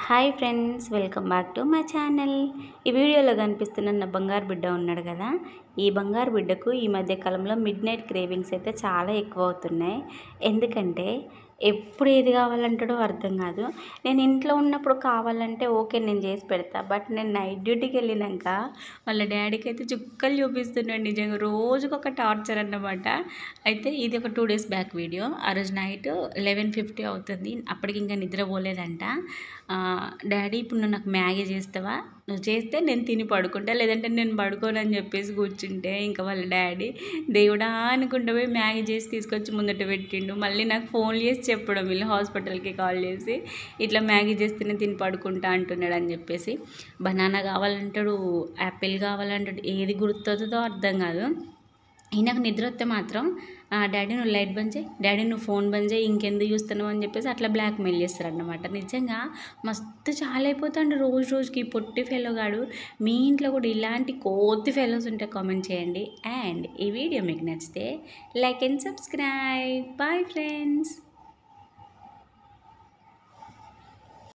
Hi friends, welcome back to my channel. ఈ వీడియోలో కనిపిస్తున్న నా బంగారు బిడ్డ ఉన్నాడు కదా, ఈ బంగారు బిడ్డకు ఈ మధ్య కాలంలో మిడ్ నైట్ క్రేవింగ్స్ అయితే చాలా ఎక్కువ అవుతున్నాయి. ఎందుకంటే ఎప్పుడు ఏది కావాలంటాడో అర్థం కాదు. నేను ఇంట్లో ఉన్నప్పుడు కావాలంటే ఓకే, నేను చేసి పెడతా. బట్ నేను నైట్ డ్యూటీకి వెళ్ళినాక వాళ్ళ డాడీకి అయితే చుక్కలు చూపిస్తున్నాడు. నిజంగా రోజుకొక టార్చర్ అన్నమాట. అయితే ఇది ఒక 2 days బ్యాక్ వీడియో. ఆ రోజు నైట్ 11:50 అవుతుంది. అప్పటికి ఇంకా నిద్రపోలేదంట. డాడీ ఇప్పుడు నువ్వు నాకు మ్యాగీ చేస్తావా, నువ్వు చేస్తే నేను తిని పడుకుంటా, లేదంటే నేను పడుకోనని చెప్పేసి కూర్చుంటే ఇంకా వాళ్ళ డాడీ దేవుడా అనుకుంటూ పోయి మ్యాగీ చేసి తీసుకొచ్చి ముందట పెట్టిండు. మళ్ళీ నాకు ఫోన్ చేసి చెప్పడం, వీళ్ళు హాస్పిటల్కి కాల్ చేసి ఇట్లా మ్యాగీ చేస్తేనే తిని పడుకుంటా అంటున్నాడు అని చెప్పేసి. బనానా కావాలంటాడు, యాపిల్ కావాలంటాడు, ఏది గుర్తుందో అర్థం కాదు. ఈయనకు నిద్ర వస్తే మాత్రం డాడీ నువ్వు లైట్ బంద్ చేయి, డాడీ నువ్వు ఫోన్ బంద్ చేయి, ఇంకెందుకు చూస్తున్నావు అని చెప్పేసి అట్లా బ్లాక్మెయిల్ చేస్తారన్నమాట. నిజంగా మస్తు చాలా అయిపోతాడు రోజు రోజుకి పొట్టి ఫెలోగాడు. మీ ఇంట్లో కూడా ఇలాంటి కోతి ఫెలోస్ ఉంటే కామెంట్ చేయండి. అండ్ ఈ వీడియో మీకు నచ్చితే like and subscribe. Bye friends.